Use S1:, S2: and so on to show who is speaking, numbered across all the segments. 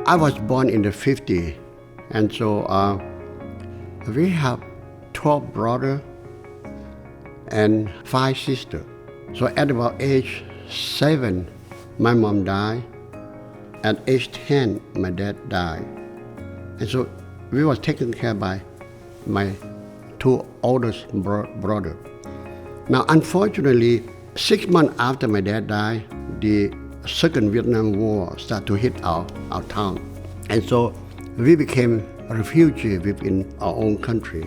S1: I was born in the 50s, and so we have 12 brothers and 5 sisters. So at about age 7, my mom died. At age 10, my dad died. And so we were taken care by my 2 oldest brothers. Now, unfortunately, 6 months after my dad died, the Second Vietnam War started to hit our town. And so we became refugees within our own country.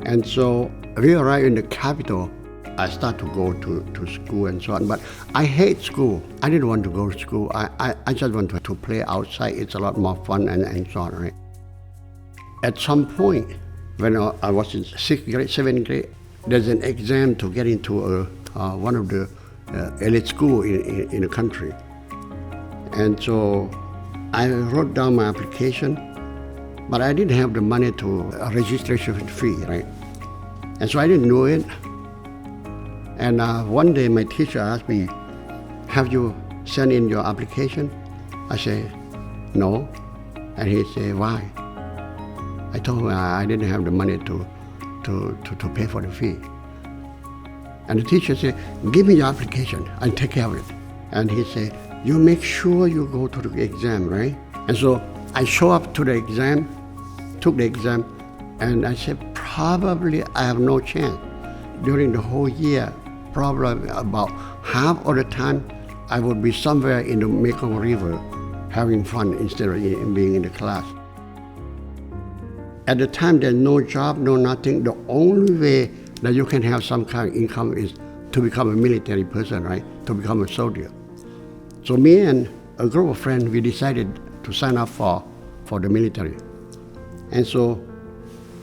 S1: And so we arrived in the capital. I started to go to school and so on, but I hate school. I didn't want to go to school. I just wanted to play outside. It's a lot more fun and so on, right? At some point, when I was in 6th grade, 7th grade, there's an exam to get into one of the elite schools in the country. And so I wrote down my application, but I didn't have the money to registration fee, right? And so I didn't know it. And one day my teacher asked me, have you sent in your application? I said, no. And he said, why? I told him I didn't have the money to pay for the fee. And the teacher said, give me your application, I'll take care of it. And he said, you make sure you go to the exam, right? And so I show up to the exam, took the exam, and I said, probably I have no chance. During the whole year, probably about half of the time, I would be somewhere in the Mekong River having fun instead of being in the class. At the time, there's no job, no nothing. The only way that you can have some kind of income is to become a military person, right? To become a soldier. So me and a group of friends, we decided to sign up for the military. And so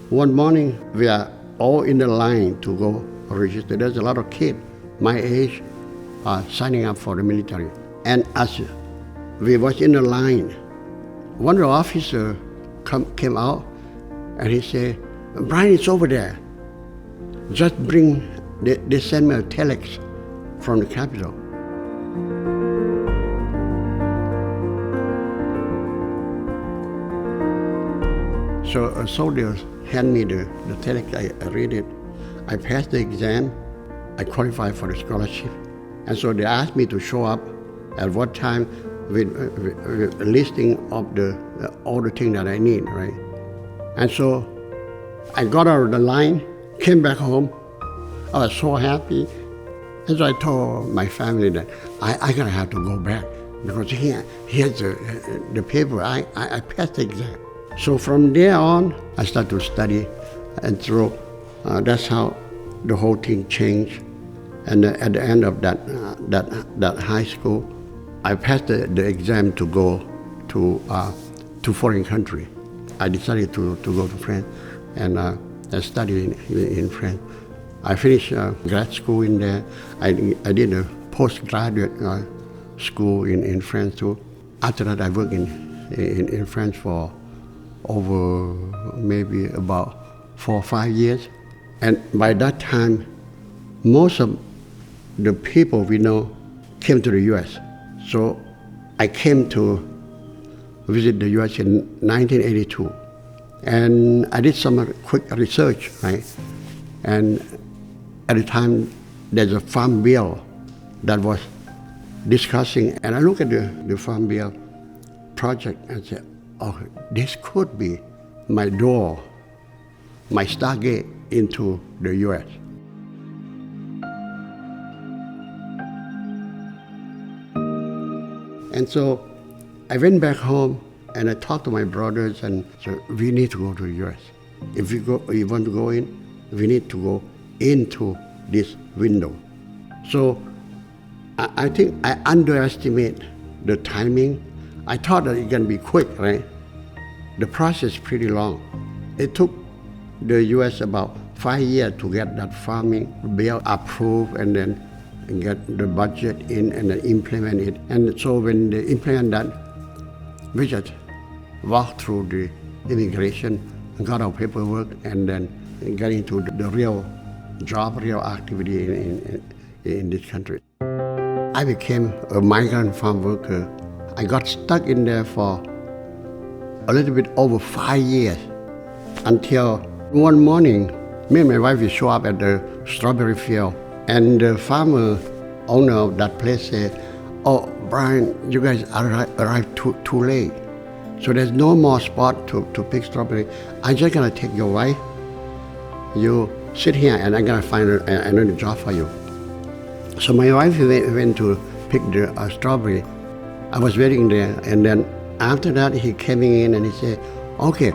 S1: one morning, we are all in the line to go register. There's a lot of kids my age signing up for the military. And as we was in the line, one of the officers came out and he said, Brian, it's over there. Just bring, they sent me a telex from the capital. So a soldier handed me the telex, I read it. I passed the exam, I qualified for the scholarship. And so they asked me to show up at what time with a listing of all the things that I need, right? And so I got out of the line, came back home. I was so happy. And so I told my family that I'm gonna have to go back because here's the paper, I passed the exam. So from there on, I started to study, and so that's how the whole thing changed. And at the end of that high school, I passed the exam to go to foreign country. I decided to go to France, and I studied in France. I finished grad school in there. I did a postgraduate school in France too. After that, I worked in France for over maybe about 4 or 5 years. And by that time, most of the people we know came to the U.S. So I came to visit the U.S. in 1982. And I did some quick research, right? And at the time, there's a farm bill that was discussing, and I looked at the farm bill project and said, oh, this could be my door, my stargate into the U.S. And so I went back home and I talked to my brothers and said, we need to go to the U.S. If we want to go in, we need to go into this window. So I think I underestimate the timing. I thought that it can be quick, right? The process is pretty long. It took the U.S. about 5 years to get that farming bill approved and then get the budget in and then implement it. And so when they implement that, we just walked through the immigration, got our paperwork, and then get into the real job, real activity in this country. I became a migrant farm worker. I got stuck in there for a little bit over 5 years until one morning, me and my wife will show up at the strawberry field, and the farmer owner of that place said, "Oh, Brian, you guys arrived too late. So there's no more spot to pick strawberry. I'm just gonna take your wife. You sit here and I'm gonna find another job for you." So my wife went to pick the strawberry. I was waiting there, and then after that he came in and he said, "Okay,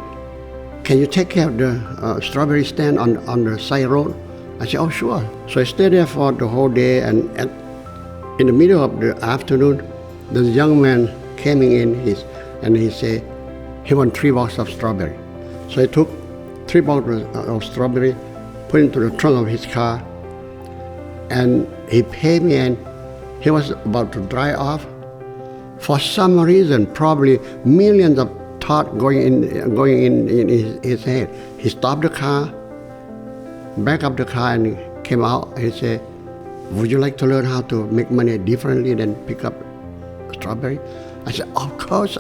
S1: can you take care of the strawberry stand on the side road?" I said, "Oh, sure." So I stayed there for the whole day, and in the middle of the afternoon, this young man came in and he said he wanted 3 boxes of strawberry. So I took 3 boxes of strawberry, put it into the trunk of his car, and he paid me, and he was about to drive off. For some reason, probably millions of thoughts going in his head. He stopped the car, backed up the car, and came out. He said, "Would you like to learn how to make money differently than pick up strawberry?" I said, "Of course."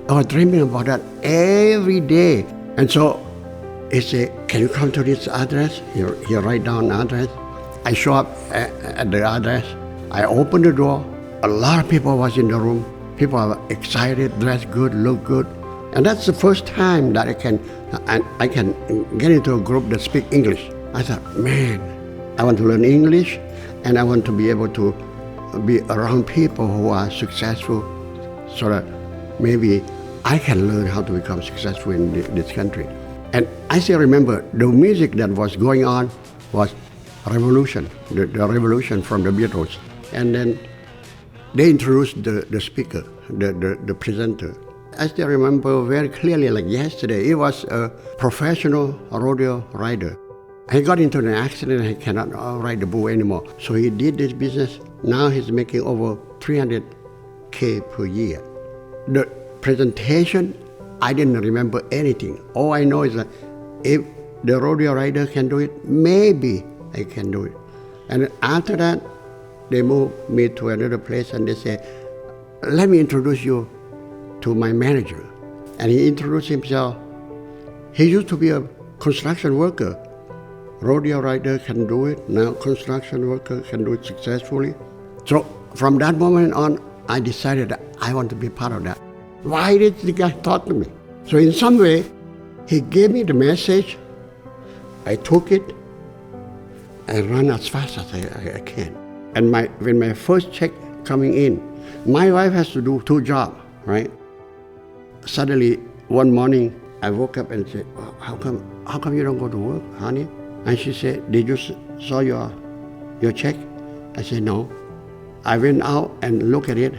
S1: I was dreaming about that every day. And so he said, "Can you come to this address?" He write down the address. I show up at the address. I open the door. A lot of people was in the room. People are excited, dressed good, look good. And that's the first time that I can get into a group that speak English. I thought, man, I want to learn English, and I want to be able to be around people who are successful, so that maybe I can learn how to become successful in this country. And I still remember the music that was going on was Revolution, the Revolution from the Beatles. And then they introduced the speaker, the presenter. I still remember very clearly, like yesterday. It was a professional rodeo rider. He got into an accident and he cannot ride the bull anymore. So he did this business. Now he's making over $300K per year. The presentation, I didn't remember anything. All I know is that if the rodeo rider can do it, maybe I can do it. And after that, they moved me to another place and they said, "Let me introduce you to my manager." And he introduced himself. He used to be a construction worker. Rodeo rider can do it. Now construction worker can do it successfully. So from that moment on, I decided that I want to be part of that. Why did the guy talk to me? So in some way, he gave me the message. I took it and ran as fast as I can. And when my first check coming in, my wife has to do 2 jobs, right? Suddenly, one morning, I woke up and said, how come you don't go to work, honey? And she said, "Did you saw your check?" I said, "No." I went out and looked at it.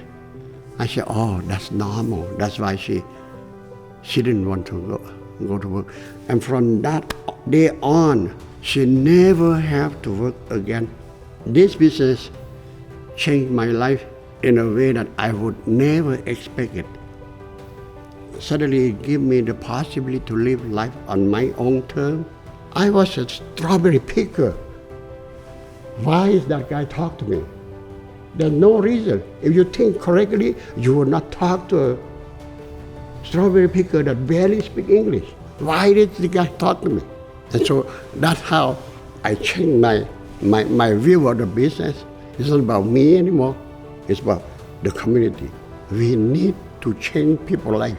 S1: I said, "Oh, that's normal. That's why she didn't want to go to work." And from that day on, she never have to work again. This business changed my life in a way that I would never expect it. Suddenly it gave me the possibility to live life on my own terms. I was a strawberry picker. Why is that guy talk to me? There's no reason. If you think correctly, you would not talk to a strawberry picker that barely speak English. Why did the guy talk to me? And so that's how I changed my view of the business. It's not about me anymore. It's about the community. We need to change people's life.